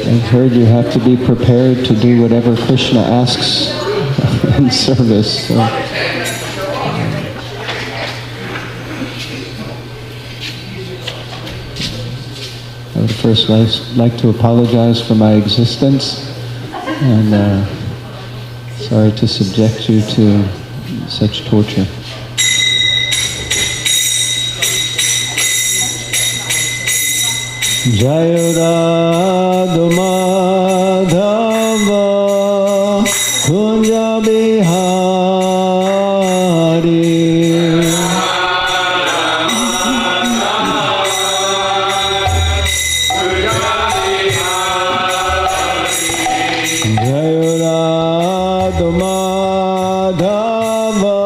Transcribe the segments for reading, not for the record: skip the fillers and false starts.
I've heard you have to be prepared to do whatever Krishna asks in service. So. I would first like to apologize for my existence, and sorry to subject you to such torture. Jayada Madhava Kunja Bihari Jayada Madhava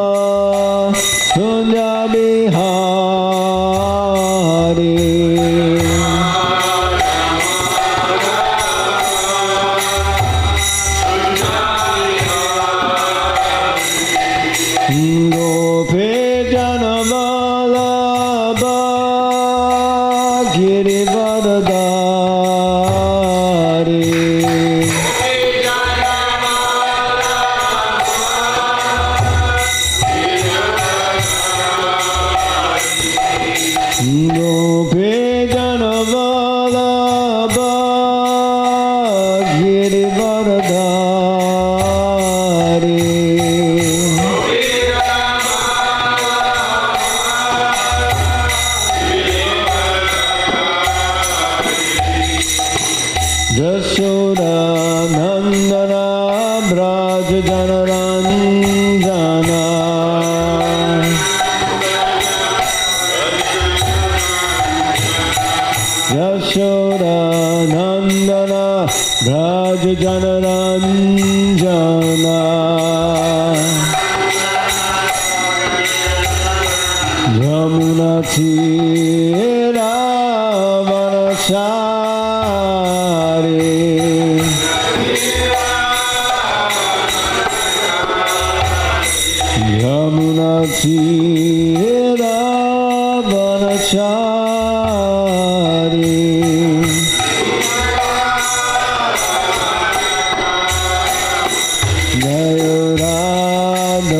Kunja Bihari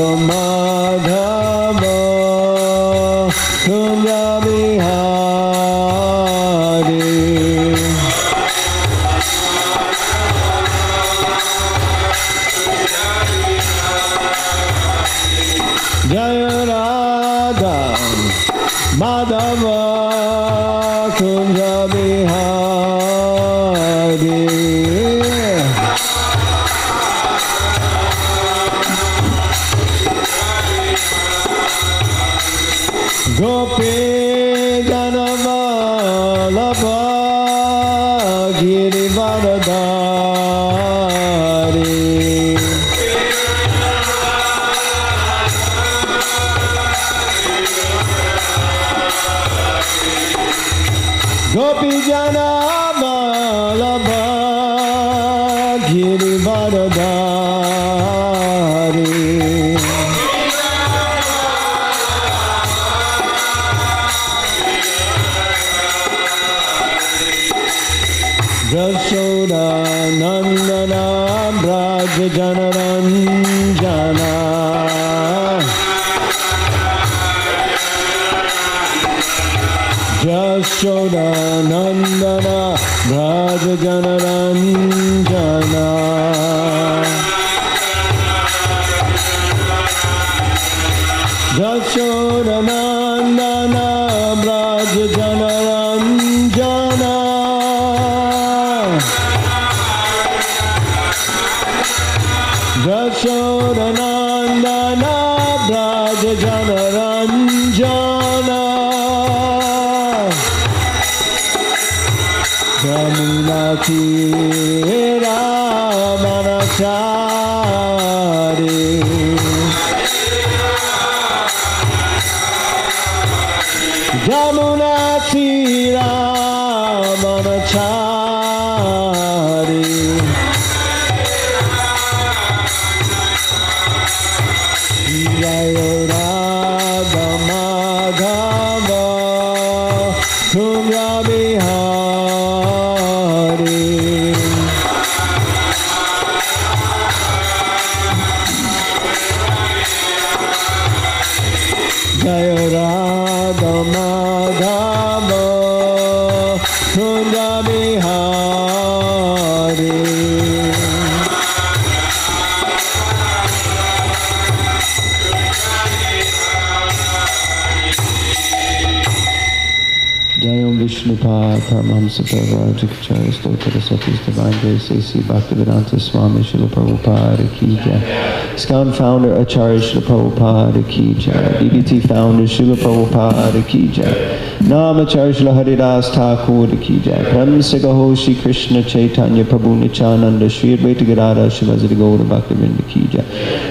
Jaya Radha Jayam Vishnupad Paramahamsa Parvarajikacharya Stotra Satis Divine Grace A.C. Bhaktivedanta Swami Srila Prabhupada Ki Jai. ISKCON founder Acharya Srila Prabhupada Ki Jai. DBT founder Srila Prabhupada Ki Jai. Namacharya Srila Haridas Thakur Ki Jai. Prem Sigaho Shri Krishna Chaitanya Prabhu Nityananda Shri Advaita Gadadhara Shivasari Gaura Bhaktivinoda Ki Jai.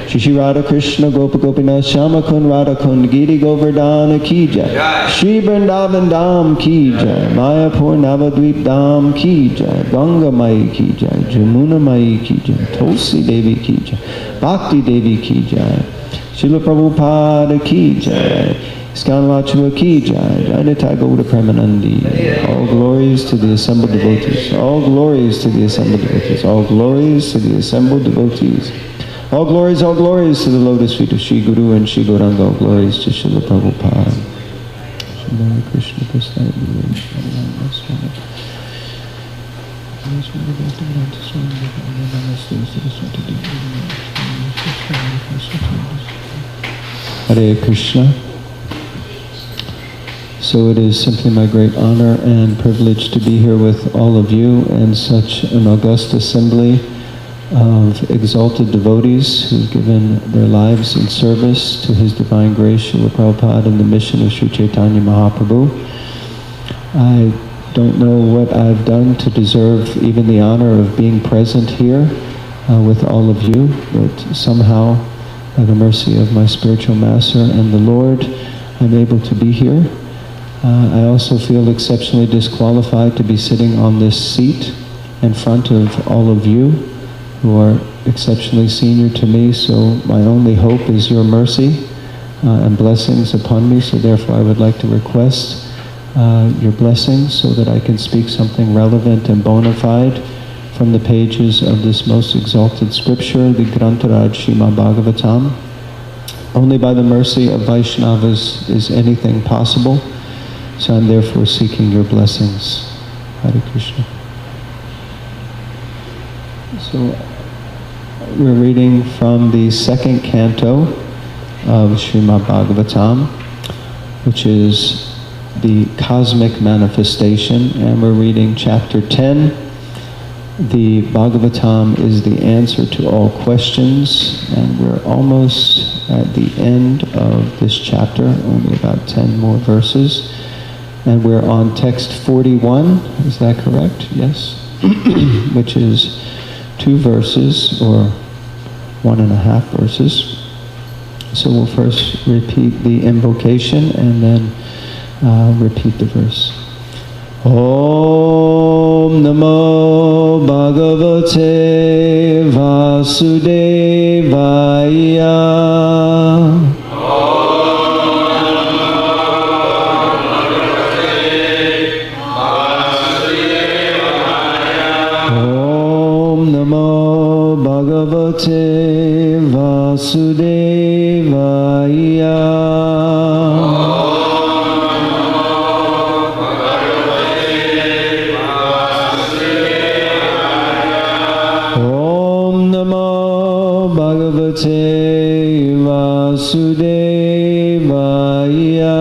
Shri Shri Radha Krishna Gopa Gopinath Shama Kund Radha Kund Giri Govardhana Ki Jai. Shri Vrindavan Dham Ki Jai. Mayapur Navadvip Dham Ki Jai. Ganga Mai Ki Jai. Jamuna Mai Ki Jai. Tulsi Devi Ki Jai. Bhakti Devi Ki Jai. Srila Prabhupada Ki Jai. ISKCON Vachua Ki Jai. Jai Nitai Gauda Premanandi. All glories to the assembled devotees. All glories to the assembled devotees. All glories to the assembled devotees. All glories to the lotus feet of Shri Guru and Shri Gauranga. All glories to Srila Prabhupada. Hare Krishna Krishna Hare Krishna. So it is simply my great honor and privilege to be here with all of you and such an august assembly of exalted devotees who've given their lives in service to His Divine Grace, Srila Prabhupada, and the mission of Sri Chaitanya Mahaprabhu. I don't know what I've done to deserve even the honor of being present here with all of you, but somehow, by the mercy of my spiritual master and the Lord, I'm able to be here. I also feel exceptionally disqualified to be sitting on this seat in front of all of you who are exceptionally senior to me, so my only hope is your mercy and blessings upon me, so therefore I would like to request your blessings so that I can speak something relevant and bona fide from the pages of this most exalted scripture, the Grantaraj Srimad Bhagavatam. Only by the mercy of Vaishnavas is anything possible, so I'm therefore seeking your blessings. Hare Krishna. So we're reading from the second canto of Srimad Bhagavatam, which is the cosmic manifestation, and we're reading chapter 10. The Bhagavatam is the answer to all questions, and we're almost at the end of this chapter, only about 10 more verses. And we're on text 41, is that correct? Yes? Which is 2 verses, or 1.5 verses. So we'll first repeat the invocation and then repeat the verse. Om Namo Bhagavate Vasudevaya. Bhagavate Vasudevaya. Om Namo Bhagavate Vasudevaya.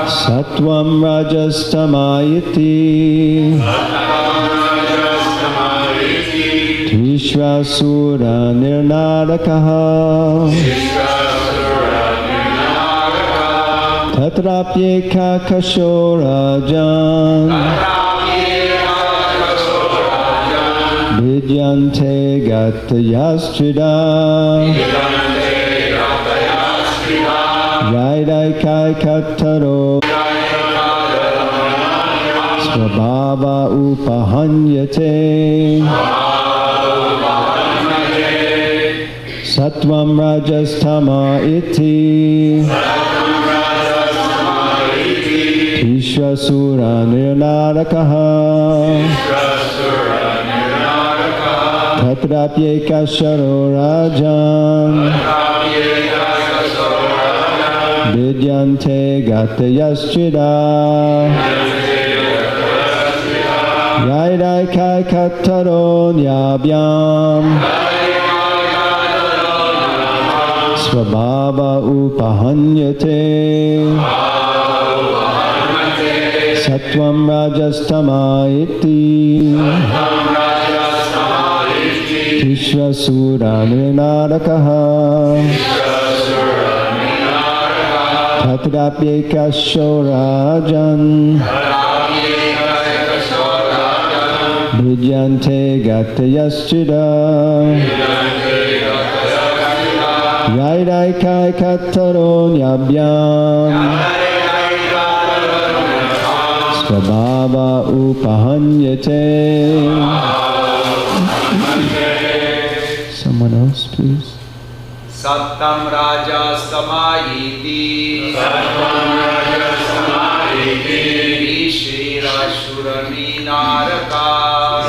Sattvam rajastamayati. Tisraḥ sura-nṛ-nārakāḥ. Tatrāpy ekaikaśo rājan. Bhidyante gatayas tridhā. Yadaikaikataro. Sva-bhāva upahanyate. Sattvam rajas tama iti. Tisraḥ sura-nṛ-nārakāḥ. Tatrāpy ekaikaśo rājan. Bhidyante gatayas tridhā. Yadaikaikataro nyābhyāṁ. sva-bhāva upahanyate sattvam rajas tama iti tisraḥ sura-nṛ-nārakāḥ tatrāpy ekaikaśo rājan bhidyante gatayas yadaikaikataro nyābhyāṁ sva-bhāva upahanyate. Someone else, please. sattvaṁ rajaḥ tisraḥ sura-nṛ-nārakāḥ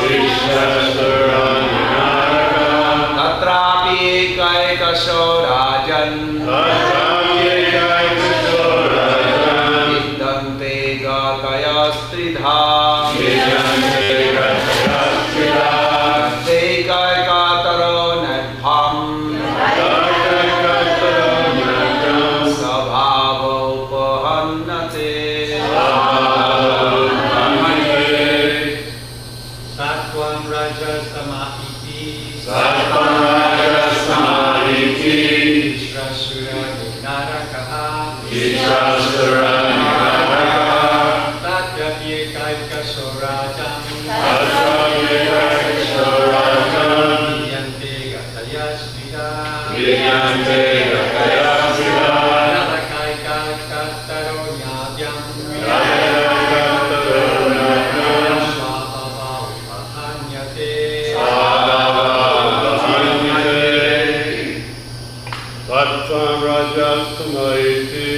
tatrāpy ekaikaśo rajan bhidyante gatayas tridhā ekaikataro sva-bhāva upahanyate sattvaṁ rajas tama iti tisraḥ sura-nṛ-nārakāḥ tatrāpy ekaikaśo rajan bhidyante gatayas ekaikataro nyābhyāṁ sva-bhāva upahanyate sattvaṁ rajas tama iti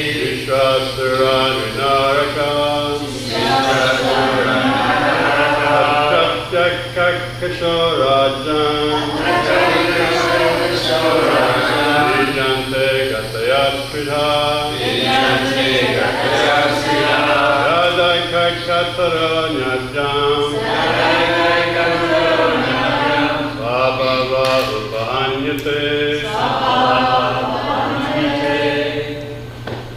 tisraḥ sura-nṛ-nārakāḥ ekaikaśo rajan bhidyante gatayas tridhā yadaikaikataro nyābhyāṁ sva-bhāva upahanyate.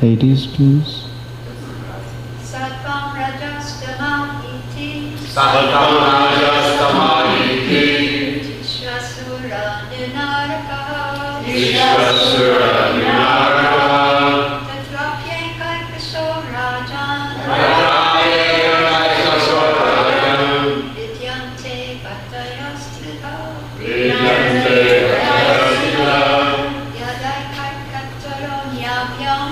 Ladies, please. sattvaṁ rajas tama iti tisraḥ sura-nṛ-nārakāḥ tatrāpy ekaikaśo rajan bhidyante gatayas yadaikaikataro nyābhyāṁ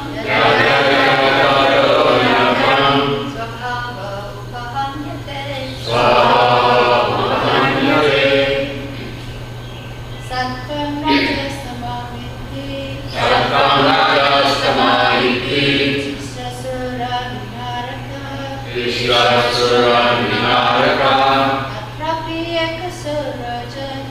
sva-bhāva upahanyate sattvaṁ rajas tama iti tisraḥ sura-nṛ-nārakāḥ tatrāpy ekaikaśo rajan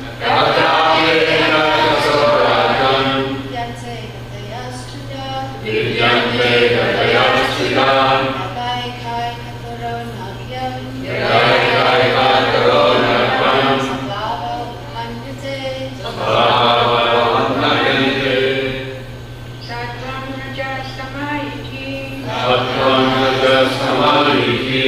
bhidyante gatayas yadaikaikataro nyābhyāṁ sva-bhāva upahanyate sattvaṁ rajas tama iti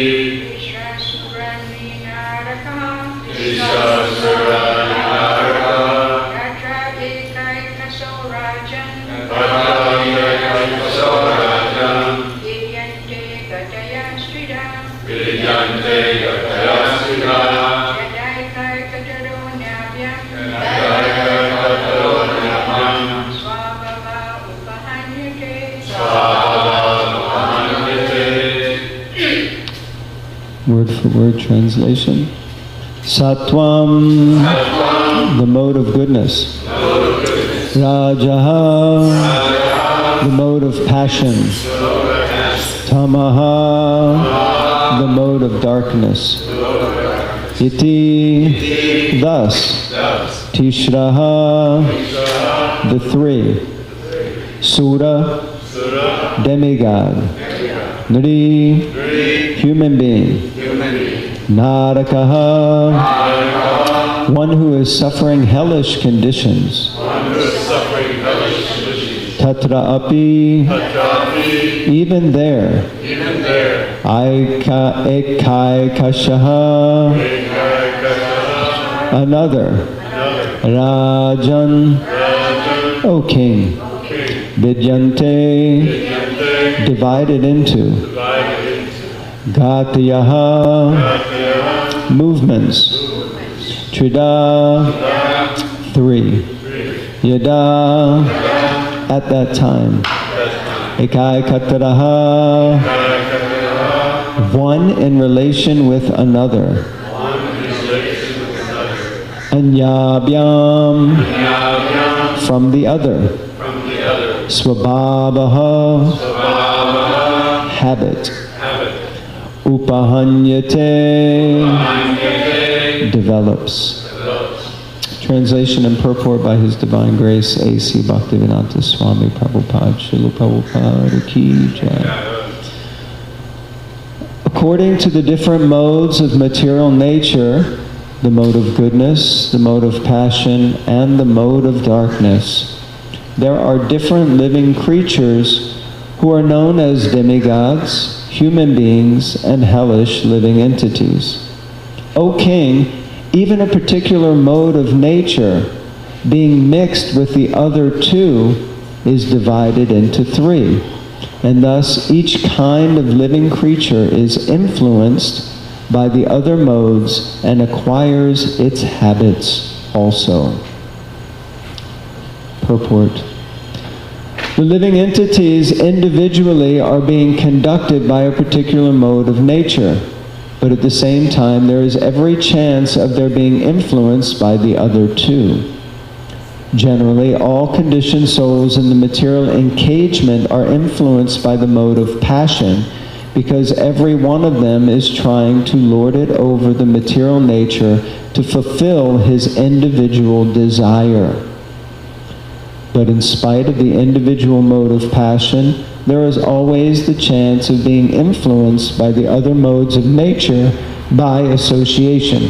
tisraḥ sura-nṛ-nārakāḥ tatrāpy ekaikaśo rajan bhidyante gatayas yadaikaikataro nyābhyāṁ sva-bhāva upahanyate. Word for word translation. Sattvam, the mode of goodness. Rajaḥ, the mode of passion. Tamaḥ, the mode of darkness. Iti, thus. Tisraḥ, the three. Sura, demigod. Nṛ, human being. Nārakāḥ, one who is suffering hellish conditions, tatrāpy, even there, ekaikaśaḥ, another, rājan, O king, bhidyante, divided into, gatayas, movements, tridhā, 3, yadā, at that time, ekaikataraḥ, one in relation with another, anyābhyām, from the other, sva-bhāvaḥ, habit, upahanyate, develops. Translation and purport by His Divine Grace A.C. Bhaktivedanta Swami Prabhupada, Srila Prabhupada Ki Jai. According to the different modes of material nature, the mode of goodness, the mode of passion, and the mode of darkness, there are different living creatures who are known as demigods, human beings, and hellish living entities. O King, even a particular mode of nature, being mixed with the other two, is divided into 3. And thus each kind of living creature is influenced by the other modes and acquires its habits also. Purport. The living entities individually are being conducted by a particular mode of nature, but at the same time there is every chance of their being influenced by the other two. Generally, all conditioned souls in the material encagement are influenced by the mode of passion, because every one of them is trying to lord it over the material nature to fulfill his individual desire. But in spite of the individual mode of passion, there is always the chance of being influenced by the other modes of nature by association.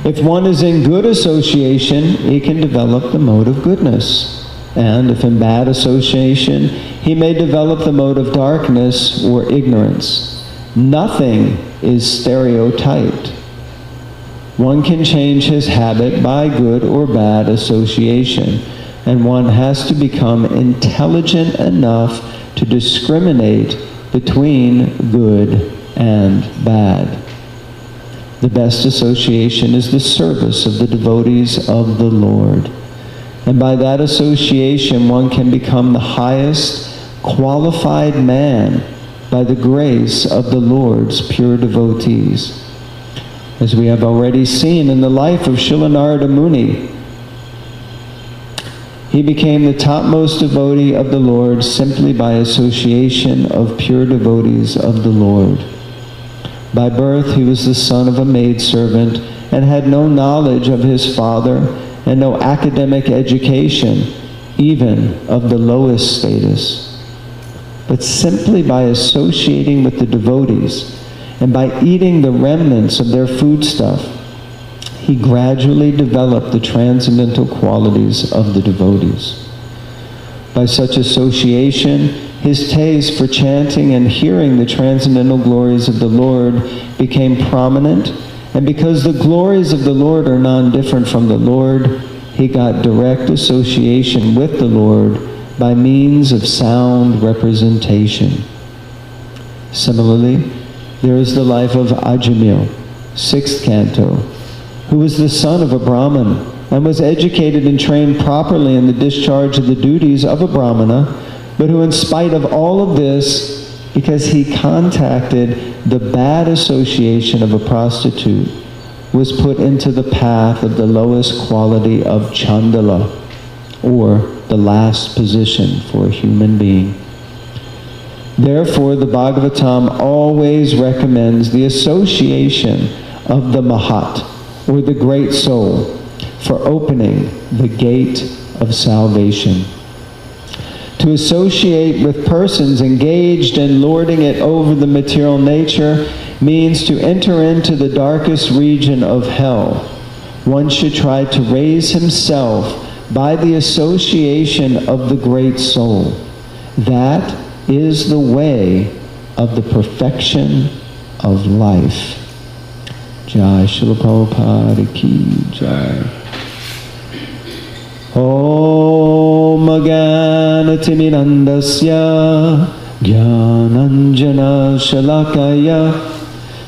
If one is in good association, he can develop the mode of goodness. And if in bad association, he may develop the mode of darkness or ignorance. Nothing is stereotyped. One can change his habit by good or bad association, and one has to become intelligent enough to discriminate between good and bad. The best association is the service of the devotees of the Lord. And by that association, one can become the highest qualified man by the grace of the Lord's pure devotees. As we have already seen in the life of Srila Narada Muni, he became the topmost devotee of the Lord simply by association of pure devotees of the Lord. By birth, he was the son of a maidservant and had no knowledge of his father and no academic education, even of the lowest status. But simply by associating with the devotees and by eating the remnants of their foodstuff, he gradually developed the transcendental qualities of the devotees. By such association, his taste for chanting and hearing the transcendental glories of the Lord became prominent, and because the glories of the Lord are non-different from the Lord, he got direct association with the Lord by means of sound representation. Similarly, there is the life of Ajamil, 6th canto, who was the son of a Brahmin and was educated and trained properly in the discharge of the duties of a Brahmana, but who in spite of all of this, because he contacted the bad association of a prostitute, was put into the path of the lowest quality of Chandala, or the last position for a human being. Therefore, the Bhagavatam always recommends the association of the Mahat, or the great soul, for opening the gate of salvation. To associate with persons engaged in lording it over the material nature means to enter into the darkest region of hell. One should try to raise himself by the association of the Great Soul. That is the way of the perfection of life. Jai Srila Prabhupada Ki Jai. Om Jnanatirmirandasya Jnananjana Shalakaya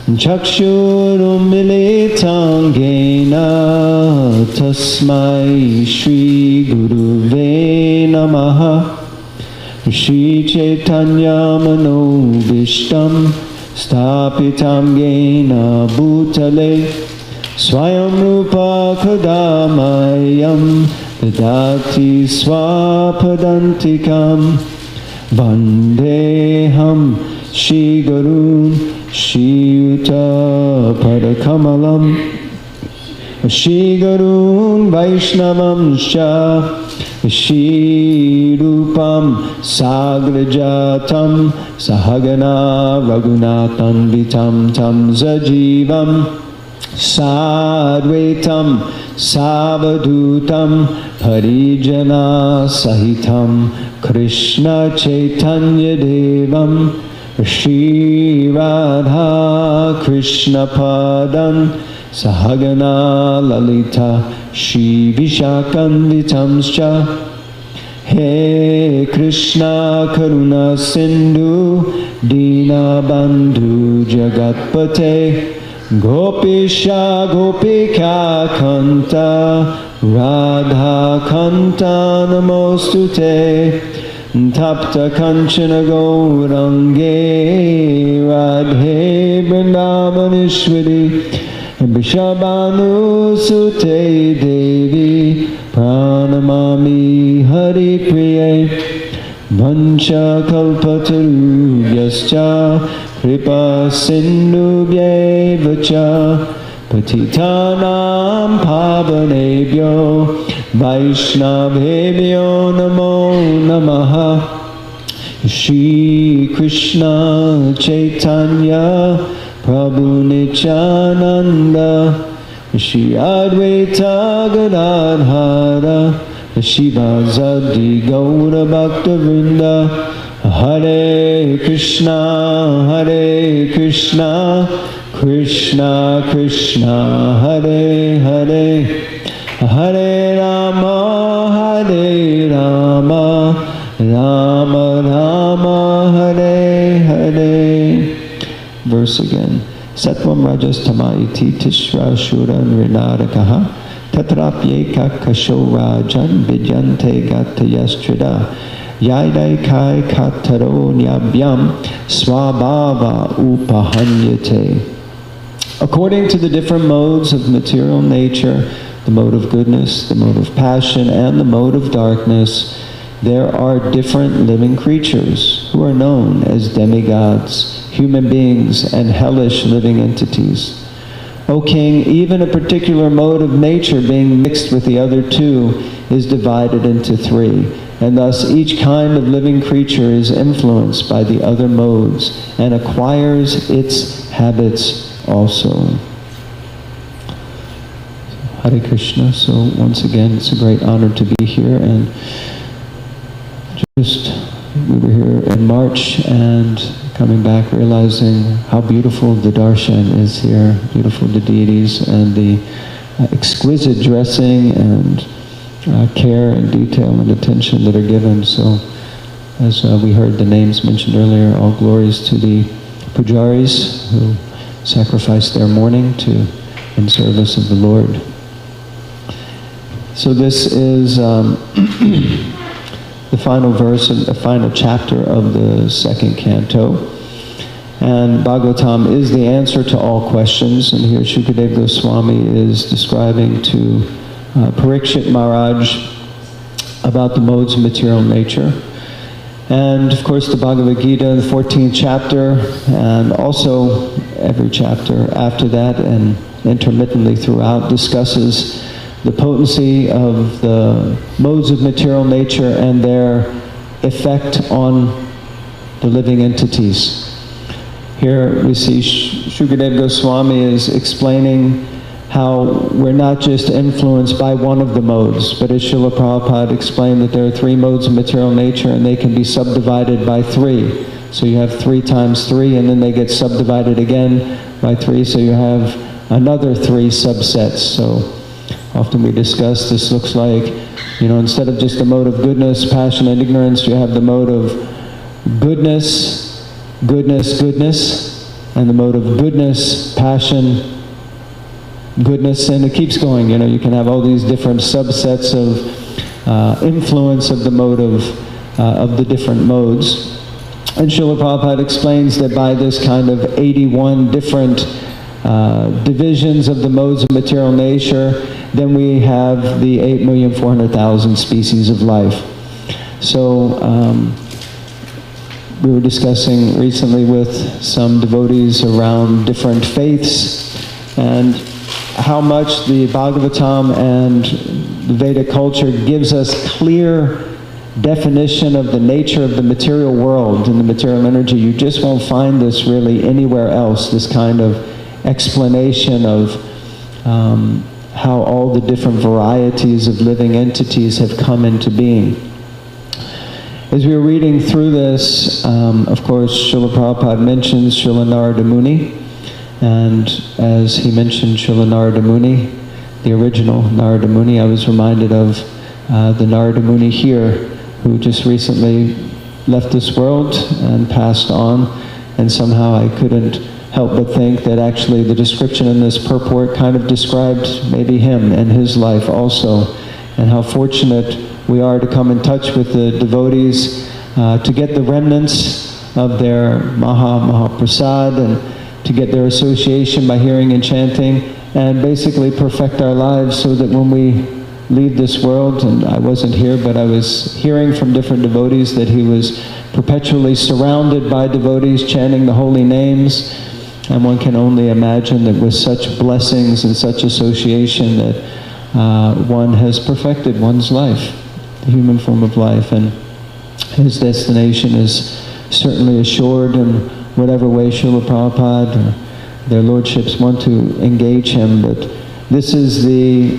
Chakshurumilitam Yena Tasmai Shri Guruve Namaha Shri Chaitanya Manobishtam Stapitam Yena Bhutale Swayam Rupa Kadamayam Dadati Swapadantikam Vandeham Shri Gurun Shri Yuta Padakamalam Shri Gurun Vaishnavam Shah Shri Rupam Sagrajatam Sahagana Raghunathan Vitam Tam Zajivam Sadvaitam Savadutam Harijana Sahitam Krishna Chaitanya Devam Shri Radha Krishna Padan Sahagana Lalita Shri Vishakanvitamscha He Krishna Karuna Sindhu Dina Bandhu Jagatpate Gopisha Gopika Kanta Radha Kanta Namostute Tapta Kanchana Gaurange Radhe Vrindavaneshwari Vishabhanu Sute Devi Pranamami Hari Priye Vancha Kalpatarubhyascha Kripa Sindhubhyevacha Patitanam Pavanebhyo Vaishnavebhyo Namo Namaha Shri Krishna Chaitanya Prabhu Nityananda Shri Advaita Gadadhara Shiva Zadi Gaura Bhakta Vrinda Hare Krishna Krishna Krishna Hare Hare Hare Rama Rama Rama Hare Hare. Verse again. Sattvam rajas tama iti tisraḥ sura-nṛ-nārakāḥ tatrāpy ekaikaśo rājan bhidyante gatayas tridhā yadaikaikataro nyābhyāṁ sva-bhāva upahanyate. According to the different modes of material nature, the mode of goodness, the mode of passion, and the mode of darkness, there are different living creatures who are known as demigods, human beings, and hellish living entities. O king, even a particular mode of nature being mixed with the other two is divided into three, and thus each kind of living creature is influenced by the other modes and acquires its habits also. Hare Krishna. So once again, it's a great honor to be here, and we were here in March and coming back realizing how beautiful the darshan is here, beautiful the deities and the exquisite dressing and care and detail and attention that are given. So as we heard the names mentioned earlier, all glories to the pujaris who sacrifice their morning in service of the Lord. So this is the final verse of the final chapter of the second canto. And Bhagavatam is the answer to all questions. And here Shukadeva Goswami is describing to Parikshit Maharaj about the modes of material nature. And of course the Bhagavad Gita, the 14th chapter, and also every chapter after that and intermittently throughout discusses the potency of the modes of material nature and their effect on the living entities. Here we see Shukadeva Goswami is explaining how we're not just influenced by one of the modes, but as Srila Prabhupada explained that there are 3 modes of material nature and they can be subdivided by 3. So you have 3 times 3 and then they get subdivided again by 3, so you have another 3 subsets. So often we discuss this looks like, instead of just the mode of goodness, passion, and ignorance, you have the mode of goodness, goodness, goodness, and the mode of goodness, passion, goodness, and it keeps going. You can have all these different subsets of influence of the mode of the different modes. And Srila Prabhupada explains that by this kind of 81 different divisions of the modes of material nature, then we have the 8,400,000 species of life. So we were discussing recently with some devotees around different faiths and how much the Bhagavatam and the Vedic culture gives us clear definition of the nature of the material world and the material energy. You just won't find this really anywhere else, this kind of explanation of how all the different varieties of living entities have come into being. As we were reading through this, of course, Srila Prabhupada mentions Srila Narada Muni, and as he mentioned Srila Narada Muni, the original Narada Muni, I was reminded of the Narada Muni here, who just recently left this world and passed on, and somehow I couldn't help but think that actually the description in this purport kind of described maybe him and his life also, and how fortunate we are to come in touch with the devotees, to get the remnants of their Mahaprasad, and to get their association by hearing and chanting, and basically perfect our lives so that when we leave this world, and I wasn't here, but I was hearing from different devotees that he was perpetually surrounded by devotees chanting the holy names, and one can only imagine that with such blessings and such association that one has perfected one's life, the human form of life, and his destination is certainly assured in whatever way Srila Prabhupada or their lordships want to engage him. But this is the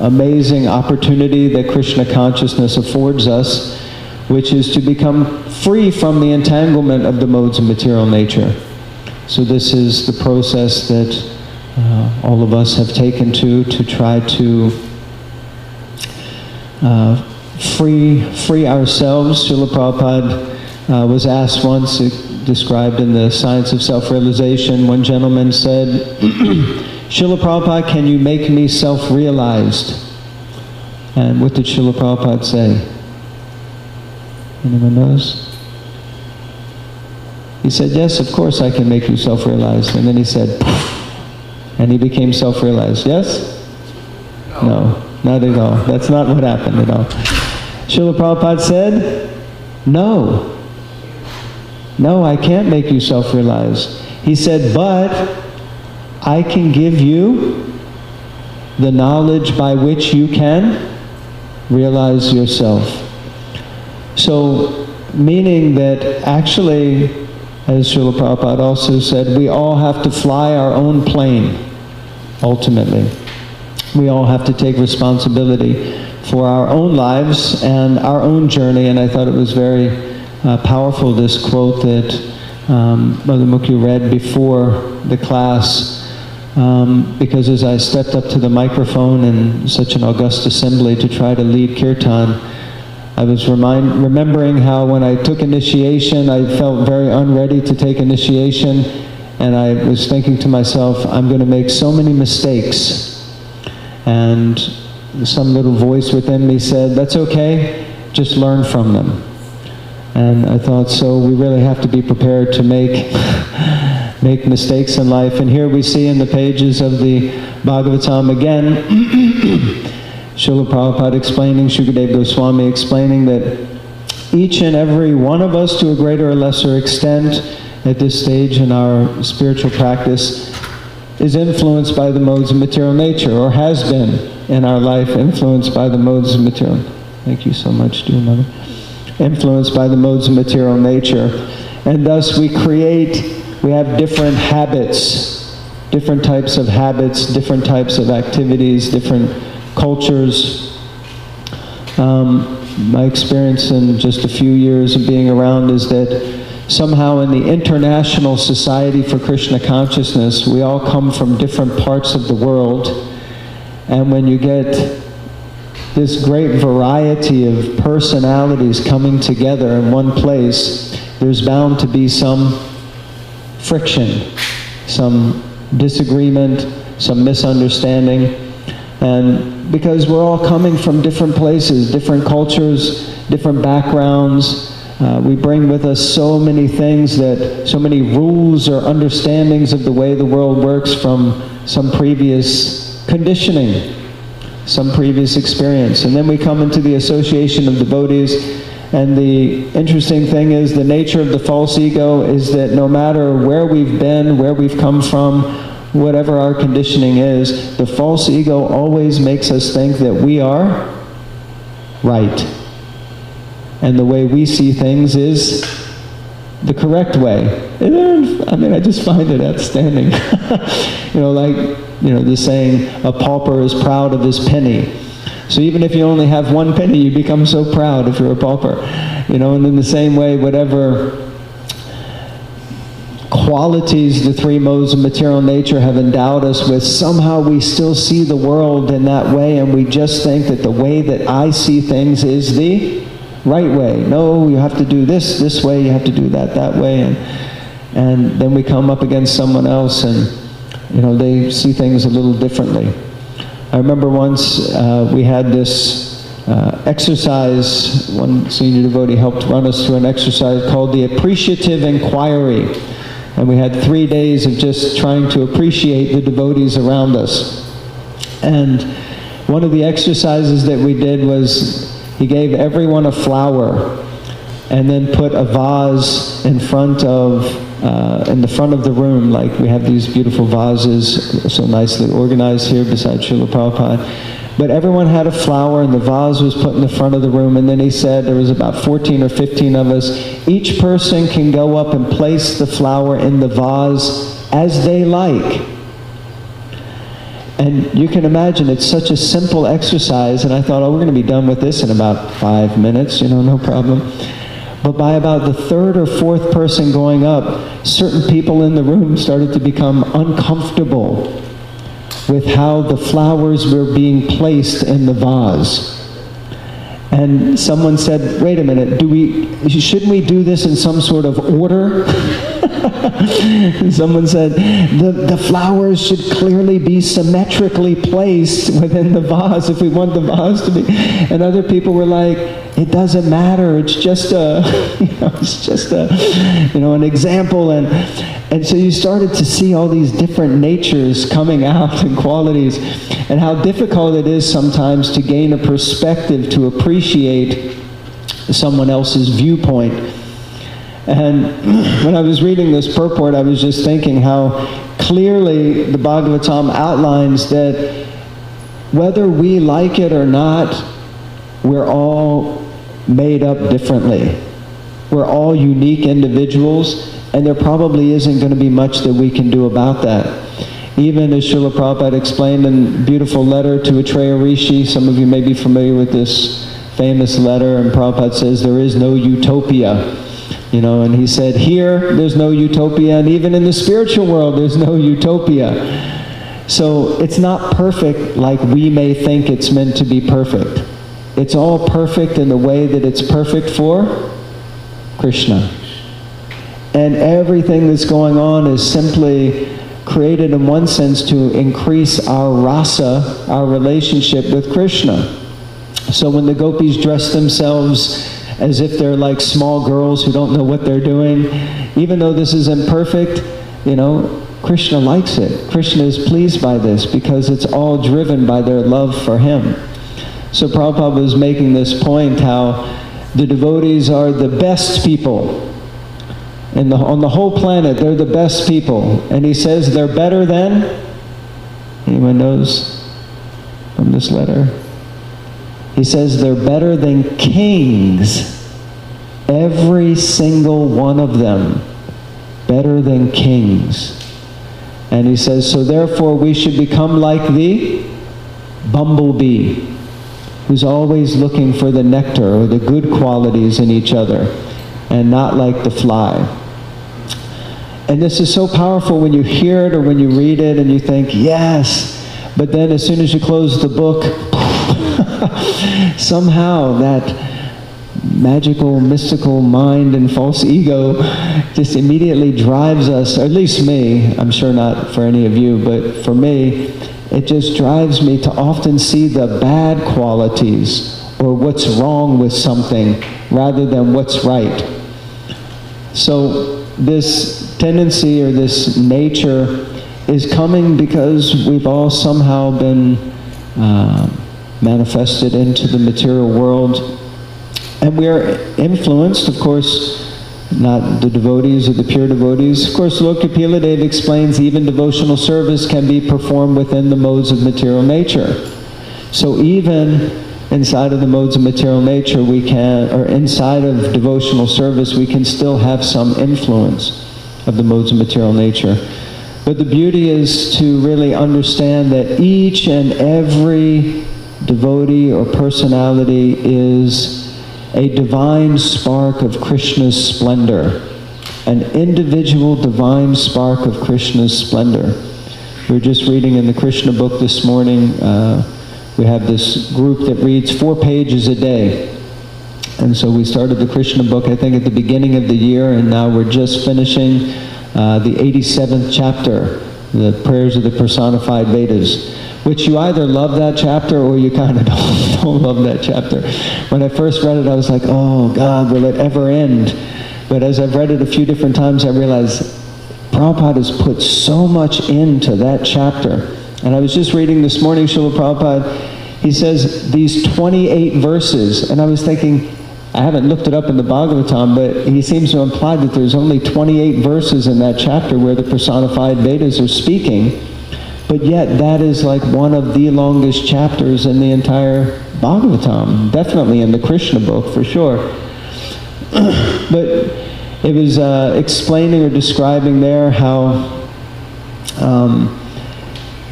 amazing opportunity that Krishna consciousness affords us, which is to become free from the entanglement of the modes of material nature. So this is the process that all of us have taken to try to free ourselves. Srila Prabhupada was asked once, described in the Science of Self-Realization, one gentleman said, Srila Prabhupada, can you make me self-realized? And what did Srila Prabhupada say? Anyone knows? He said, yes, of course I can make you self-realized. And then he said, and he became self-realized. Yes? No, not at all. That's not what happened at all. Srila Prabhupada said, no, I can't make you self-realized. He said, but I can give you the knowledge by which you can realize yourself. So, meaning that actually, as Srila Prabhupada also said, we all have to fly our own plane, ultimately. We all have to take responsibility for our own lives and our own journey, and I thought it was very powerful, this quote that Mother Mukhi read before the class, because as I stepped up to the microphone in such an august assembly to try to lead kirtan, I was remembering how when I took initiation, I felt very unready to take initiation, and I was thinking to myself, I'm going to make so many mistakes. And some little voice within me said, that's okay, just learn from them. And I thought, so we really have to be prepared to make mistakes in life. And here we see in the pages of the Bhagavatam again, Srila Prabhupada explaining, Shukadeva Goswami explaining that each and every one of us, to a greater or lesser extent, at this stage in our spiritual practice, is influenced by the modes of material nature, or has been in our life influenced by the modes of material. Thank you so much, dear Mother. Influenced by the modes of material nature. And thus we create we have different habits, different types of habits, different types of activities, different cultures. My experience in just a few years of being around is that somehow in the International Society for Krishna Consciousness, we all come from different parts of the world. And when you get this great variety of personalities coming together in one place, there's bound to be some friction, some disagreement, some misunderstanding. And because we're all coming from different places, different cultures, different backgrounds, we bring with us so many things, so many rules or understandings of the way the world works from some previous conditioning, some previous experience. And then we come into the association of devotees, and the interesting thing is the nature of the false ego is that no matter where we've been, where we've come from, whatever our conditioning is, the false ego always makes us think that we are right. And the way we see things is the correct way. And I just find it outstanding. The saying, a pauper is proud of his penny. So even if you only have one penny, you become so proud if you're a pauper. And in the same way, whatever qualities the three modes of material nature have endowed us with, somehow we still see the world in that way, and we just think that the way that I see things is the right way. No, you have to do this way, you have to do that way. And then we come up against someone else, and they see things a little differently. I remember once we had this exercise. One senior devotee helped run us through an exercise called the appreciative inquiry. And we had 3 days of just trying to appreciate the devotees around us. And one of the exercises that we did was he gave everyone a flower and then put a vase in the front of the room. Like we have these beautiful vases so nicely organized here beside Srila Prabhupada. But everyone had a flower, and the vase was put in the front of the room. And then he said, there was about 14 or 15 of us, each person can go up and place the flower in the vase as they like. And you can imagine, it's such a simple exercise, and I thought, we're going to be done with this in about 5 minutes, no problem. But by about the third or fourth person going up, certain people in the room started to become uncomfortable with how the flowers were being placed in the vase. And someone said, wait a minute, shouldn't we do this in some sort of order? And someone said, the flowers should clearly be symmetrically placed within the vase if we want the vase to be. And other people were like, it doesn't matter, it's just an example. And so you started to see all these different natures coming out and qualities, and how difficult it is sometimes to gain a perspective to appreciate someone else's viewpoint. And when I was reading this purport, I was just thinking how clearly the Bhagavatam outlines that whether we like it or not, we're all made up differently. We're all unique individuals, and there probably isn't going to be much that we can do about that. Even as Srila Prabhupada explained in a beautiful letter to Atreya Rishi, some of you may be familiar with this famous letter, and Prabhupada says there is no utopia. And he said, here, there's no utopia, and even in the spiritual world, there's no utopia. So it's not perfect like we may think it's meant to be perfect. It's all perfect in the way that it's perfect for Krishna. And everything that's going on is simply created in one sense to increase our rasa, our relationship with Krishna. So when the gopis dress themselves as if they're like small girls who don't know what they're doing, even though this is imperfect, Krishna likes it. Krishna is pleased by this because it's all driven by their love for him. So Prabhupada was making this point how the devotees are the best people. On the whole planet, they're the best people. And he says they're better than, anyone knows from this letter? He says they're better than kings. Every single one of them. better than kings. And he says, so therefore we should become like the bumblebee, who's always looking for the nectar or the good qualities in each other, and not like the fly. And this is so powerful when you hear it or when you read it and you think, yes, but then as soon as you close the book, somehow that magical, mystical mind and false ego just immediately drives us, or at least me, I'm sure not for any of you, but for me, it just drives me to often see the bad qualities or what's wrong with something rather than what's right. So this tendency or this nature is coming because we've all somehow been manifested into the material world. And we are influenced, of course, not the devotees or the pure devotees. Of course, Lokapila Deva explains even devotional service can be performed within the modes of material nature. So even inside of the modes of material nature, we can, or inside of devotional service, we can still have some influence of the modes of material nature. But the beauty is to really understand that each and every devotee or personality is a divine spark of Krishna's splendor, an individual divine spark of Krishna's splendor. We were just reading in the Krishna book this morning. We have this group that reads 4 pages a day. And so we started the Krishna book, I think, at the beginning of the year, and now we're just finishing the 87th chapter, the prayers of the personified Vedas, which you either love that chapter or you kind of don't love that chapter. When I first read it, I was like, oh God, will it ever end? But as I've read it a few different times, I realized Prabhupada has put so much into that chapter. And I was just reading this morning, Srila Prabhupada, he says these 28 verses, and I was thinking, I haven't looked it up in the Bhagavatam, but he seems to imply that there's only 28 verses in that chapter where the personified Vedas are speaking. But yet, that is like one of the longest chapters in the entire Bhagavatam. Definitely in the Krishna book, for sure. But it was explaining or describing there how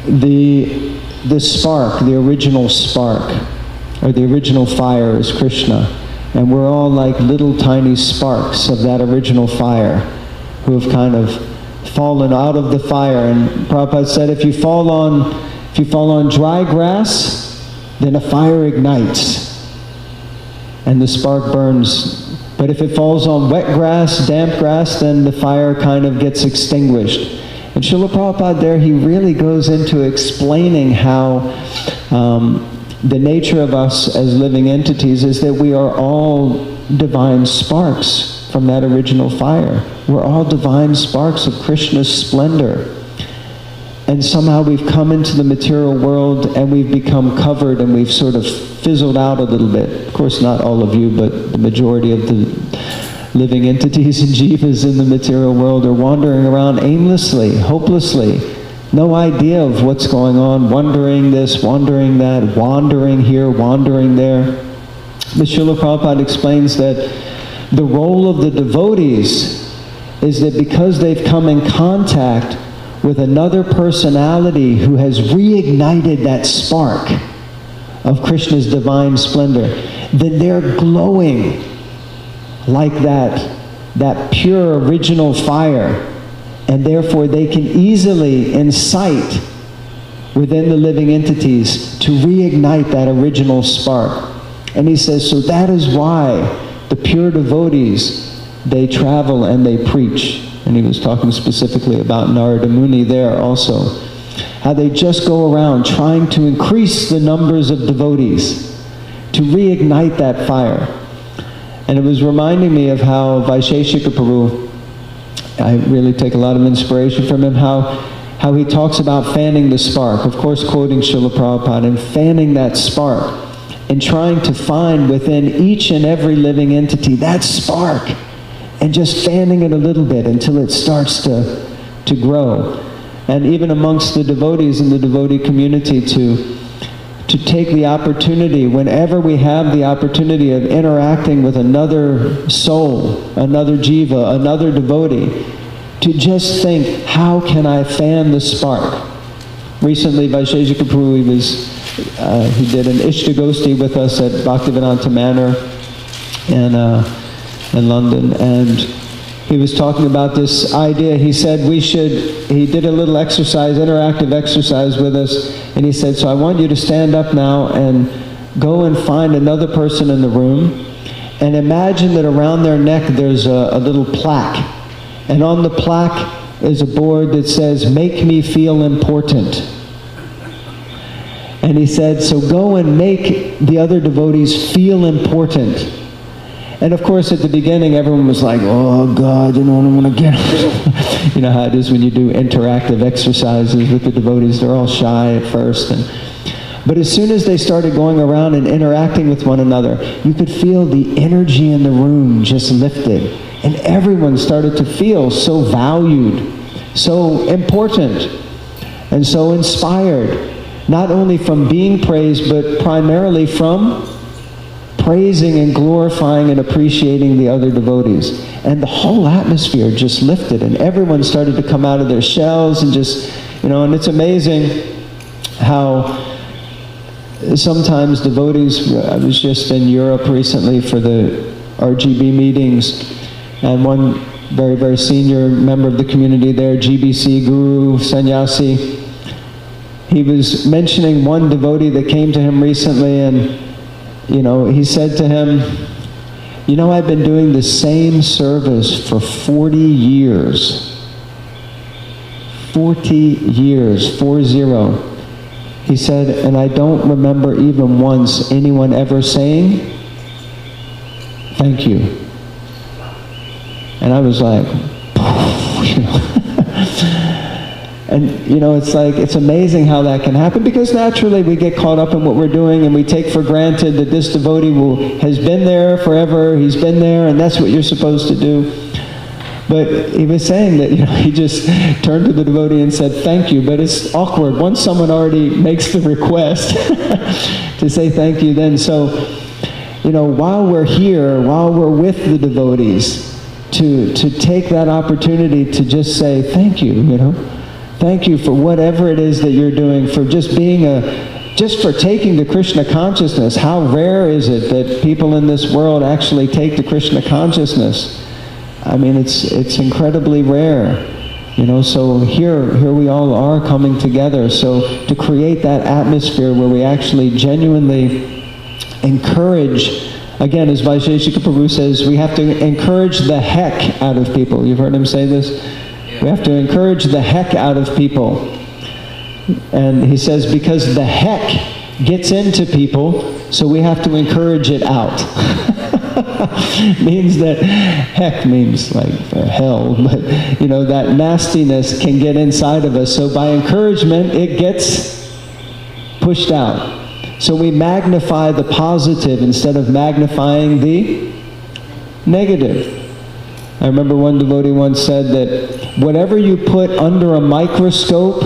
the spark, the original spark, or the original fire is Krishna. And we're all like little tiny sparks of that original fire who have kind of fallen out of the fire. And Prabhupada said, if you fall on dry grass, then a fire ignites and the spark burns. But if it falls on wet grass, damp grass, then the fire kind of gets extinguished. And Srila Prabhupada there, he really goes into explaining how the nature of us as living entities is that we are all divine sparks from that original fire. We're all divine sparks of Krishna's splendor. And somehow we've come into the material world and we've become covered and we've sort of fizzled out a little bit. Of course, not all of you, but the majority of the living entities and jivas in the material world are wandering around aimlessly, hopelessly. No idea of what's going on, wondering this, wondering that, wandering here, wandering there. But Srila Prabhupada explains that the role of the devotees is that because they've come in contact with another personality who has reignited that spark of Krishna's divine splendor, then they're glowing like that pure original fire. And therefore they can easily incite within the living entities to reignite that original spark. And he says, so that is why the pure devotees, they travel and they preach. And he was talking specifically about Narada Muni there also. How they just go around trying to increase the numbers of devotees to reignite that fire. And it was reminding me of how Vaisheshika Prabhu, I really take a lot of inspiration from him, how he talks about fanning the spark, of course quoting Srila Prabhupada, and fanning that spark, and trying to find within each and every living entity that spark, and just fanning it a little bit until it starts to grow. And even amongst the devotees in the devotee community to take the opportunity, whenever we have the opportunity of interacting with another soul, another jiva, another devotee, to just think, how can I fan the spark? Recently, Vaisheshika Prabhu, he did an Ishtagosti with us at Bhaktivedanta Manor in London, and he was talking about this idea. He said he did a little exercise, interactive exercise with us, and he said, so I want you to stand up now and go and find another person in the room, and imagine that around their neck there's a little plaque, and on the plaque is a board that says, make me feel important. And he said, so go and make the other devotees feel important. And of course, at the beginning, everyone was like, oh God, I don't want to get up. You know how it is when you do interactive exercises with the devotees. They're all shy at first. But as soon as they started going around and interacting with one another, you could feel the energy in the room just lifted. And everyone started to feel so valued, so important, and so inspired. Not only from being praised, but primarily from praising and glorifying and appreciating the other devotees. And the whole atmosphere just lifted, and everyone started to come out of their shells and just, and it's amazing how sometimes devotees, I was just in Europe recently for the RGB meetings, and one very, very senior member of the community there, GBC Guru, Sannyasi, he was mentioning one devotee that came to him recently, and he said to him, I've been doing the same service for 40 years. 40 years, 40. He said, and I don't remember even once anyone ever saying, thank you. And I was like, And it's amazing how that can happen, because naturally we get caught up in what we're doing and we take for granted that this devotee has been there forever, he's been there, and that's what you're supposed to do. But he was saying that he just turned to the devotee and said thank you, but it's awkward once someone already makes the request to say thank you then. So while we're here, while we're with the devotees, to take that opportunity to just say thank you, Thank you for whatever it is that you're doing, for just being just for taking the Krishna consciousness. How rare is it that people in this world actually take the Krishna consciousness? I mean, it's incredibly rare. So here we all are coming together. So to create that atmosphere where we actually genuinely encourage, again, as Vaisheshika Prabhu says, we have to encourage the heck out of people. You've heard him say this? We have to encourage the heck out of people. And he says, because the heck gets into people, so we have to encourage it out. Means that, heck means like hell, but that nastiness can get inside of us. So by encouragement, it gets pushed out. So we magnify the positive instead of magnifying the negative. I remember one devotee once said that whatever you put under a microscope,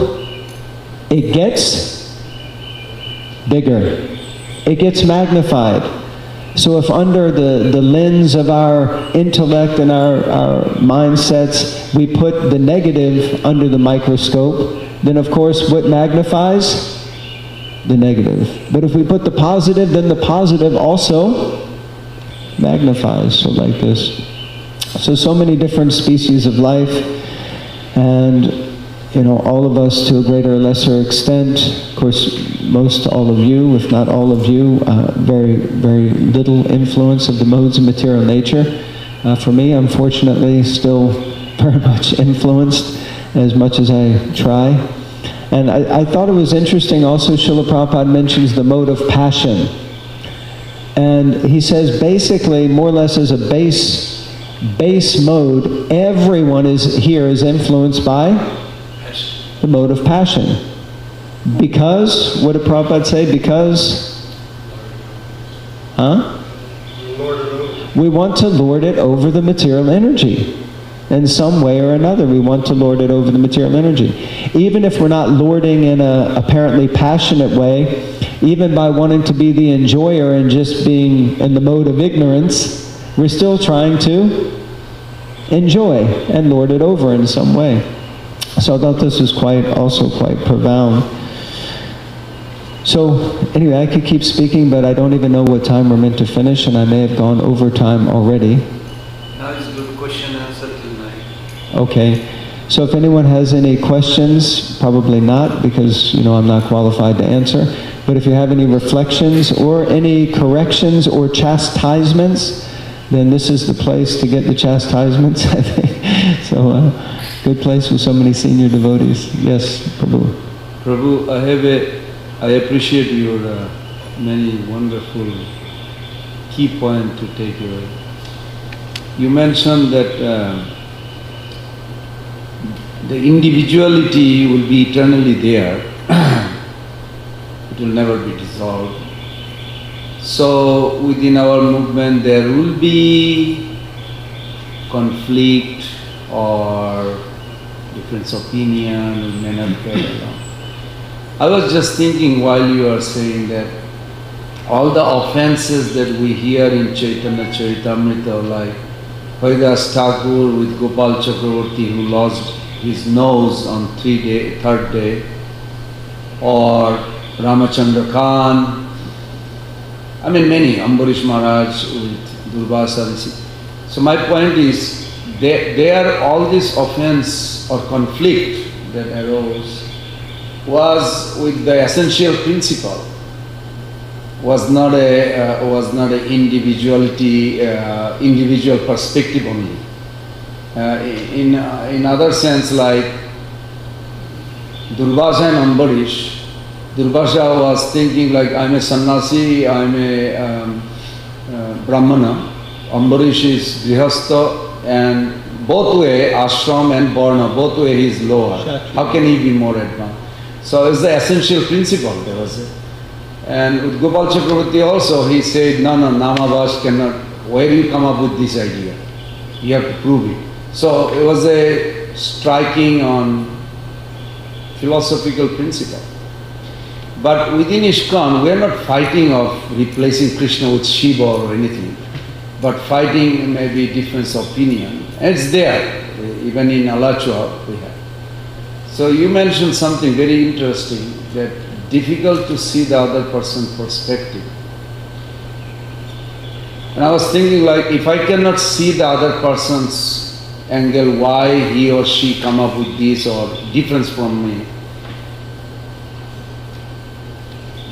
it gets bigger. It gets magnified. So if under the lens of our intellect and our mindsets, we put the negative under the microscope, then of course what magnifies? The negative. But if we put the positive, then the positive also magnifies. So like this. So many different species of life, and all of us to a greater or lesser extent. Of course, most all of you, if not all of you, very, very little influence of the modes of material nature. For me, unfortunately, still very much influenced, as much as I try. And I thought it was interesting also, Srila Prabhupada mentions the mode of passion. And he says basically, more or less as a base mode, everyone is influenced by the mode of passion. Because, what did Prabhupada say? Because, we want to lord it over the material energy. In some way or another, we want to lord it over the material energy. Even if we're not lording in a apparently passionate way, even by wanting to be the enjoyer and just being in the mode of ignorance, we're still trying to enjoy and lord it over in some way. So I thought this was also quite profound. So anyway, I could keep speaking, but I don't even know what time we're meant to finish, and I may have gone over time already. That is good question answer tonight. Okay. So if anyone has any questions, probably not, because I'm not qualified to answer. But if you have any reflections or any corrections or chastisements, then this is the place to get the chastisements, I think. So good place with so many senior devotees. Yes, Prabhu. Prabhu, I appreciate your many wonderful key points to take away. You mentioned that the individuality will be eternally there. It will never be dissolved. So within our movement there will be conflict or different opinion, we may not get along. I was just thinking while you are saying that all the offenses that we hear in Chaitanya Charitamrita, like Haridas Thakur with Gopal Chakravarti who lost his nose on third day, or Ramachandra Khan, I mean many, Ambarish Maharaj with Durvasa. So my point is, there all this offense or conflict that arose was with the essential principle, was not a individuality, individual perspective only. In other sense, like Durvasa and Ambarish, Durvasa was thinking like, I'm a sannyasi, I'm a brahmana. Ambarish is grihastha, and both way, ashram and varna, both way he is lower. How can he be more advanced? So it's the essential principle, there was it. And with Gopal Chakravarti also, he said, no, Namabhas cannot, where do you come up with this idea? You have to prove it. So it was a striking on philosophical principle. But within ISKCON, we are not fighting of replacing Krishna with Shiva or anything, but fighting maybe difference of opinion. And it's there, even in Alachua we have. So you mentioned something very interesting, that difficult to see the other person's perspective. And I was thinking like, if I cannot see the other person's angle, why he or she come up with this or difference from me,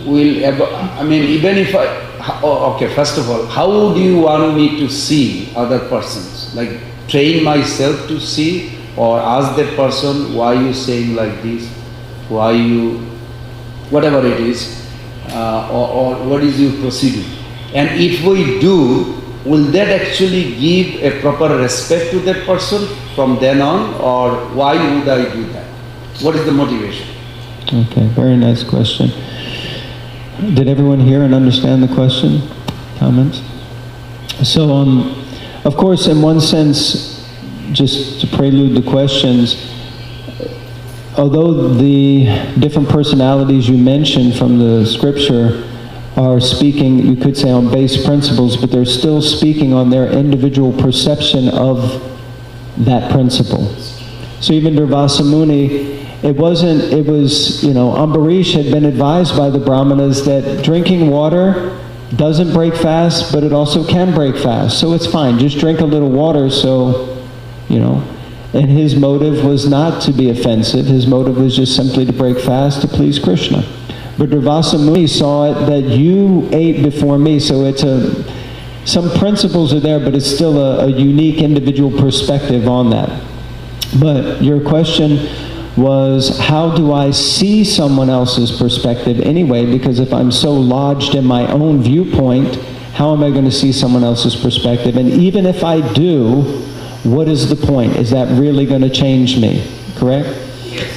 even if okay, first of all, how do you want me to see other persons? Like train myself to see, or ask that person, why you saying like this, why you, whatever it is, or what is your procedure? And if we do, will that actually give a proper respect to that person from then on, or why would I do that? What is the motivation? Okay, very nice question. Did everyone hear and understand the question? Comments? So, of course, in one sense, just to prelude the questions, although the different personalities you mentioned from the scripture are speaking, you could say, on base principles, but they're still speaking on their individual perception of that principle. So even Durvasa Muni, Ambarish had been advised by the Brahmanas that drinking water doesn't break fast, but it also can break fast. So it's fine, just drink a little water, and his motive was not to be offensive. His motive was just simply to break fast to please Krishna. But Durvasa Muni saw it that you ate before me, so some principles are there, but it's still a unique individual perspective on that. But your question was, how do I see someone else's perspective anyway? Because if I'm so lodged in my own viewpoint, how am I going to see someone else's perspective? And even if I do, what is the point? Is that really going to change me? Correct? Yes.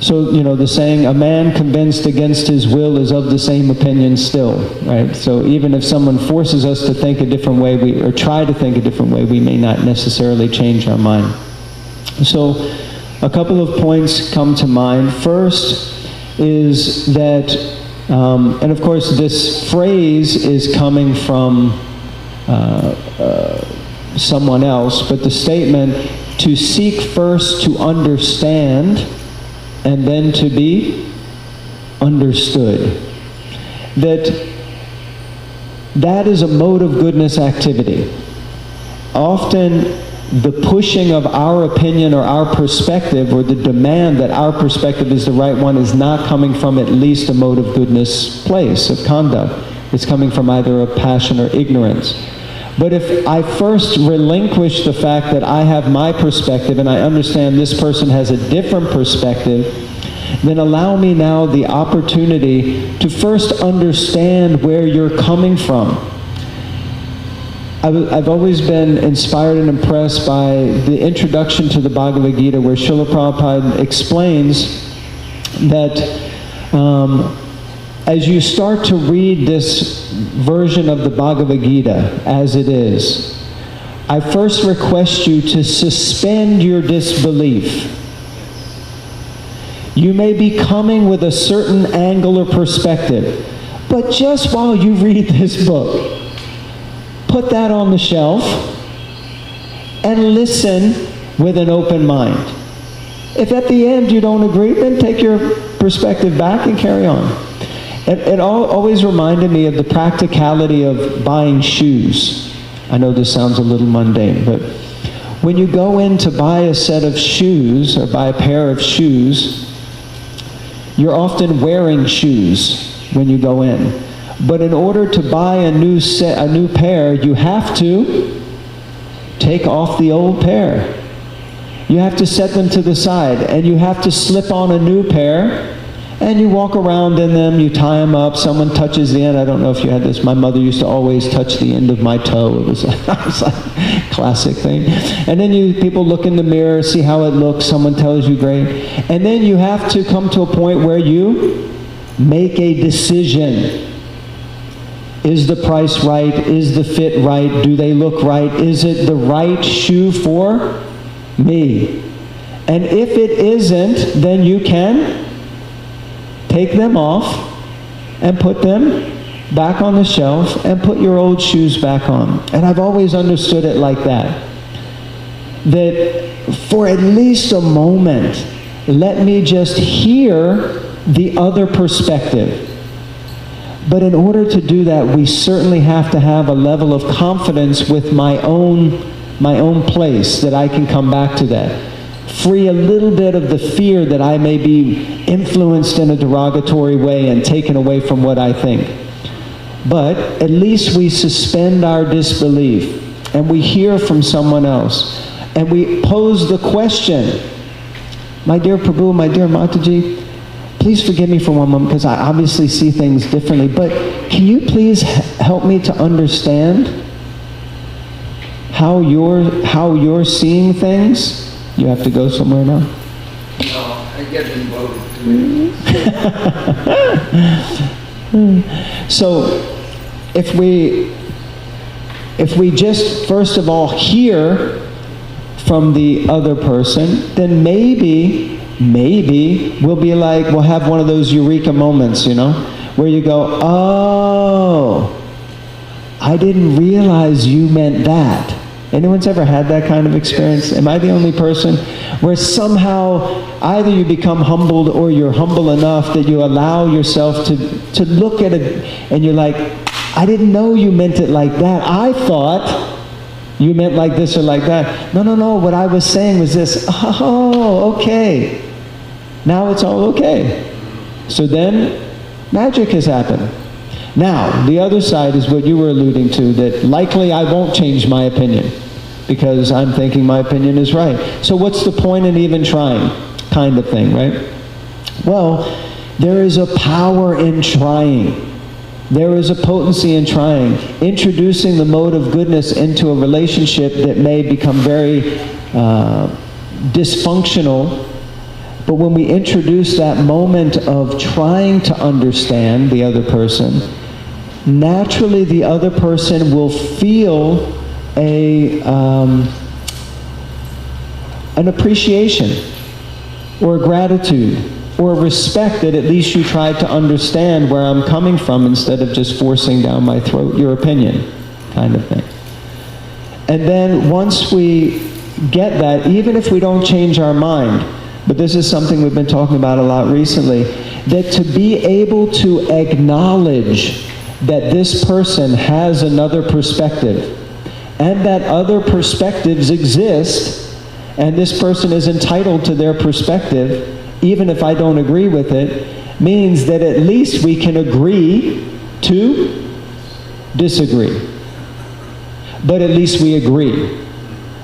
So, the saying, a man convinced against his will is of the same opinion still, right? So even if someone forces us to think a different way, or try to think a different way, we may not necessarily change our mind. So a couple of points come to mind. First is that, and of course this phrase is coming from someone else, but the statement to seek first to understand and then to be understood. That is a mode of goodness activity. Often the pushing of our opinion or our perspective, or the demand that our perspective is the right one, is not coming from at least a mode of goodness place of conduct. It's coming from either a passion or ignorance. But if I first relinquish the fact that I have my perspective and I understand this person has a different perspective, then allow me now the opportunity to first understand where you're coming from. I've always been inspired and impressed by the introduction to the Bhagavad Gita, where Srila Prabhupada explains that as you start to read this version of the Bhagavad Gita as it is, I first request you to suspend your disbelief. You may be coming with a certain angle or perspective, but just while you read this book, put that on the shelf and listen with an open mind. If at the end you don't agree, then take your perspective back and carry on. It always reminded me of the practicality of buying shoes. I know this sounds a little mundane, but when you go in to buy a set of shoes or buy a pair of shoes, you're often wearing shoes when you go in. But in order to buy a new pair, you have to take off the old pair. You have to set them to the side, and you have to slip on a new pair, and you walk around in them, you tie them up, someone touches the end. I don't know if you had this. My mother used to always touch the end of my toe. It was like a classic thing. And then people look in the mirror, see how it looks, someone tells you great. And then you have to come to a point where you make a decision. Is the price right? Is the fit right? Do they look right? Is it the right shoe for me? And if it isn't, then you can take them off and put them back on the shelf and put your old shoes back on. And I've always understood it like that. That for at least a moment, let me just hear the other perspective. But in order to do that, we certainly have to have a level of confidence with my own place, that I can come back to that. Free a little bit of the fear that I may be influenced in a derogatory way and taken away from what I think. But at least we suspend our disbelief and we hear from someone else and we pose the question, my dear Prabhu, my dear Mataji, please forgive me for one moment because I obviously see things differently, but can you please help me to understand how you're seeing things? You have to go somewhere now? No, I get involved. So if we just first of all hear from the other person, then maybe we'll be like, we'll have one of those eureka moments, where you go, oh, I didn't realize you meant that. Anyone's ever had that kind of experience? Yes. Am I the only person? Where somehow either you become humbled or you're humble enough that you allow yourself to look at it and you're like, I didn't know you meant it like that. I thought you meant like this or like that. No, what I was saying was this. Oh, okay. Now it's all okay. So then magic has happened. Now, the other side is what you were alluding to, that likely I won't change my opinion because I'm thinking my opinion is right. So what's the point in even trying, kind of thing, right? Well, there is a power in trying. There is a potency in trying. Introducing the mode of goodness into a relationship that may become very dysfunctional. But when we introduce that moment of trying to understand the other person, naturally the other person will feel an appreciation or gratitude or respect that at least you tried to understand where I'm coming from instead of just forcing down my throat your opinion, kind of thing. And then once we get that, even if we don't change our mind, but this is something we've been talking about a lot recently, that to be able to acknowledge that this person has another perspective, and that other perspectives exist, and this person is entitled to their perspective, even if I don't agree with it, means that at least we can agree to disagree. But at least we agree.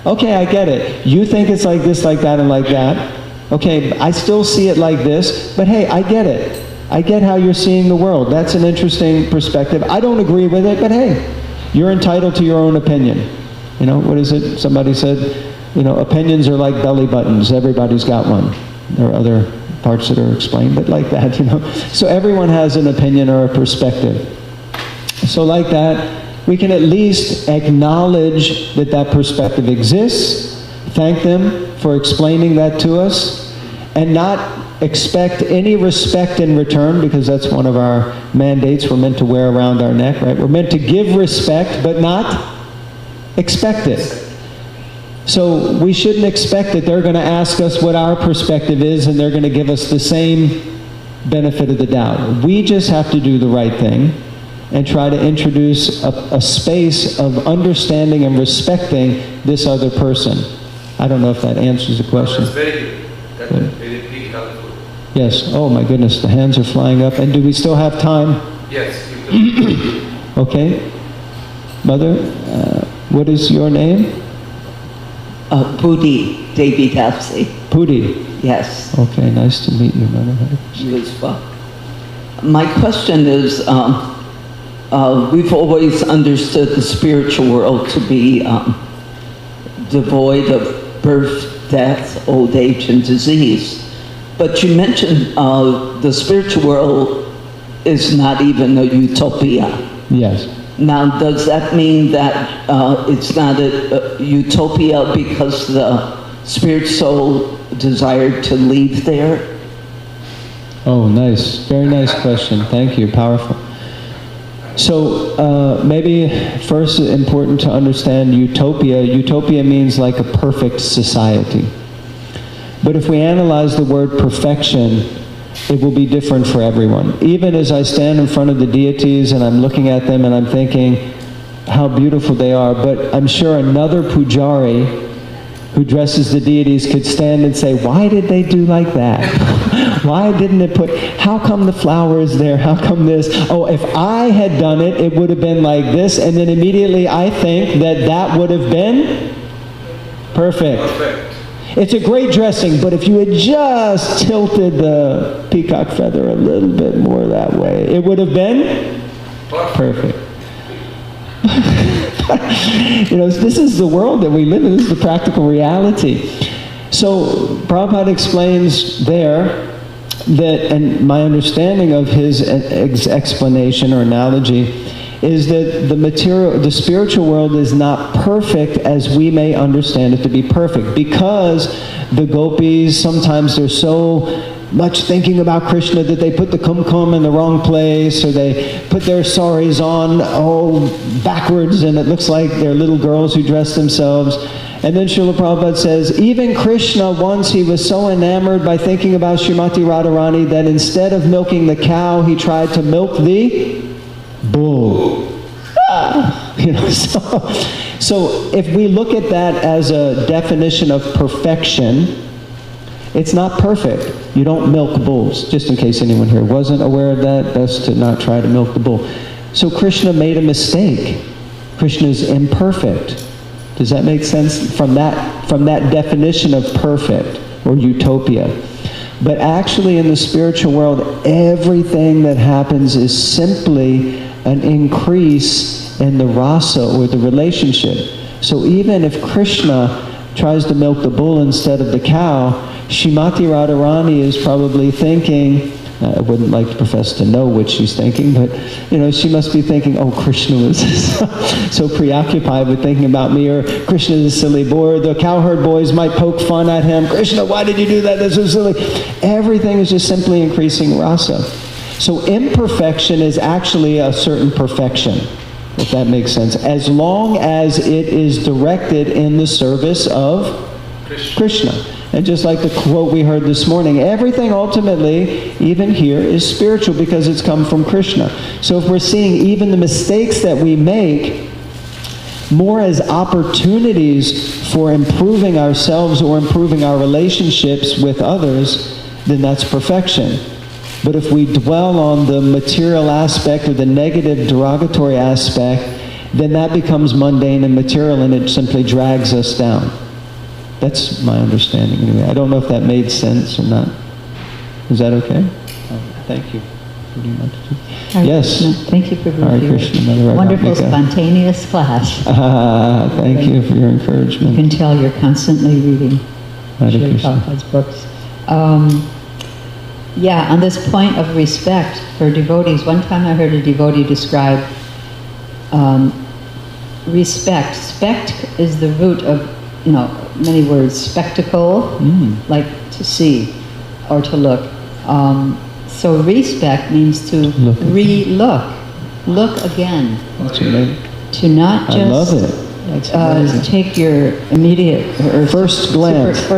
Okay, I get it. You think it's like this, like that, and like that. Okay, I still see it like this, but hey, I get it. I get how you're seeing the world. That's an interesting perspective. I don't agree with it, but hey, you're entitled to your own opinion. You know, what is it? Somebody said, you know, opinions are like belly buttons. Everybody's got one. There are other parts that are explained, but like that, you know. So everyone has an opinion or a perspective. So like that, we can at least acknowledge that that perspective exists, thank them for explaining that to us, and not expect any respect in return, because that's one of our mandates we're meant to wear around our neck, right? We're meant to give respect, but not expect it. So we shouldn't expect that they're going to ask us what our perspective is and they're going to give us the same benefit of the doubt. We just have to do the right thing and try to introduce a space of understanding and respecting this other person. I don't know if that answers the question. That's very good. That's very big helpful. Yes. Oh my goodness, the hands are flying up. And do we still have time? Yes. You Okay. Mother, what is your name? Budi, Devi Dapsi. Pudi. Yes. Okay, nice to meet you, Mother. You as well. My question is, we've always understood the spiritual world to be devoid of birth, death, old age, and disease. But you mentioned the spiritual world is not even a utopia. Yes. Now, does that mean that it's not a utopia because the spirit soul desired to leave there? Oh, nice. Very nice question. Thank you. Powerful. So maybe first important to understand utopia. Utopia means like a perfect society. But if we analyze the word perfection, it will be different for everyone. Even as I stand in front of the deities and I'm looking at them and I'm thinking how beautiful they are, but I'm sure another pujari who dresses the deities could stand and say, why did they do like that? Why didn't it put, how come the flower is there? How come this? Oh, if I had done it, it would have been like this. And then immediately I think that that would have been perfect. Perfect. It's a great dressing, but if you had just tilted the peacock feather a little bit more that way, it would have been perfect. You know, this is the world that we live in. This is the practical reality. So Prabhupada explains there that, and my understanding of his explanation or analogy is that the spiritual world is not perfect as we may understand it to be perfect, because the gopis, sometimes they're so much thinking about Krishna that they put the kumkum in the wrong place, or they put their saris on backwards and it looks like they're little girls who dress themselves. And then Srila Prabhupada says, even Krishna, once he was so enamored by thinking about Srimati Radharani that instead of milking the cow, he tried to milk the bull. You know, so if we look at that as a definition of perfection, it's not perfect. You don't milk bulls. Just in case anyone here wasn't aware of that, best to not try to milk the bull. So Krishna made a mistake. Krishna is imperfect. Does that make sense from that definition of perfect or utopia? But actually in the spiritual world, everything that happens is simply an increase in the rasa, or the relationship. So even if Krishna tries to milk the bull instead of the cow, Srimati Radharani is probably thinking, I wouldn't like to profess to know what she's thinking, but you know, she must be thinking, oh, Krishna was so preoccupied with thinking about me, or Krishna is a silly boy, or the cowherd boys might poke fun at him. Krishna, why did you do that? This is silly. Everything is just simply increasing rasa. So imperfection is actually a certain perfection. if that makes sense, as long as it is directed in the service of Krishna. And just like the quote we heard this morning, everything ultimately, even here, is spiritual because it's come from Krishna. So if we're seeing even the mistakes that we make more as opportunities for improving ourselves or improving our relationships with others, then that's perfection. But if we dwell on the material aspect or the negative derogatory aspect, then that becomes mundane and material and it simply drags us down. That's my understanding anyway. I don't know if that made sense or not. Is that okay? Oh, thank you. Hare Yes. Krishna. Thank you for Hare Krishna, Mother wonderful, Radhika. spontaneous class. Thank you for your You encouragement. can tell you're constantly reading Hare Srila Krishna. Prabhupada's books. Yeah, on this point of respect for devotees, one time I heard a devotee describe respect. Spect is the root of, many words. Spectacle, like to see or to look. So respect means to Look again. re-look, look again. That's amazing. To not I love just it. That's amazing. take your immediate or First glance.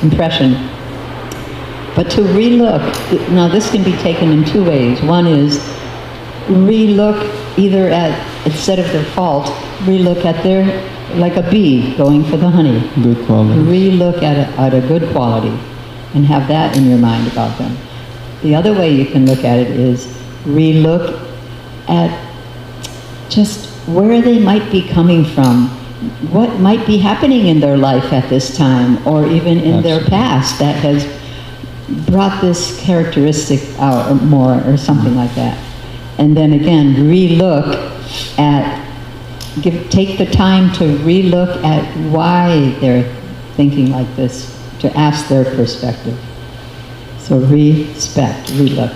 impression, but to re-look. Now this can be taken in two ways. One is re-look either at, instead of their fault, re-look at their, like a bee going for the honey. Good quality. Re-look at a good quality and have that in your mind about them. The other way you can look at it is re-look at just where they might be coming from, what might be happening in their life at this time, or even in their Absolutely. past that has brought this characteristic out or more, or something like that. And then again, re-look at, take the time to re-look at why they're thinking like this, to ask their perspective. So respect, re-look.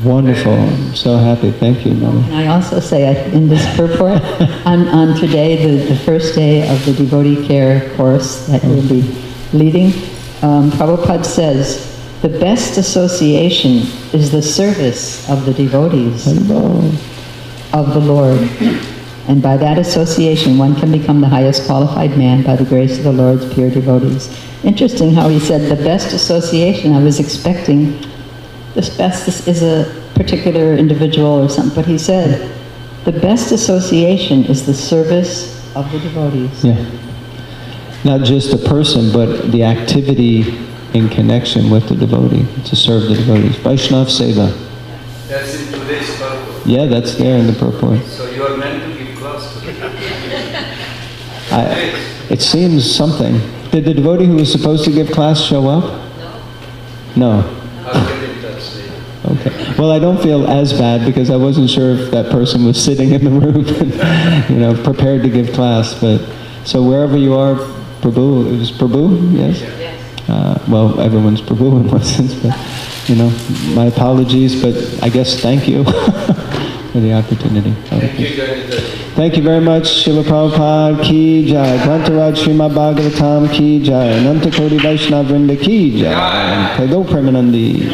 Wonderful. I'm so happy. Thank you, Mother. And I also say in this purport, on today, the first day of the devotee care course that you'll be leading, Prabhupada says, the best association is the service of the devotees of the Lord. And by that association, one can become the highest qualified man by the grace of the Lord's pure devotees. Interesting how he said the best association. I was expecting the best is a particular individual or something, but he said the best association is the service of the devotees. Yeah. Not just a person, but the activity in connection with the devotee, to serve the devotees. Vaishnav Seva. That's in today's purpose. Yeah, that's there in the purport. So you are meant to give class to It seems something. Did the devotee who was supposed to give class show up? No. I'll get in touch later. Okay. Well, I don't feel as bad because I wasn't sure if that person was sitting in the room and, prepared to give class. But so wherever you are, Prabhu, it was Prabhu, yes? Well, everyone's Prabhu in one sense, but, my apologies, but I guess thank you for the opportunity. Thank you, Nitai. Thank you very much. Srila Prabhupada ki jai. Grantaraj Srimad Bhagavatam ki jai. Ananta Koti Vaishnava Vrinda ki jai. Prado Premanandi.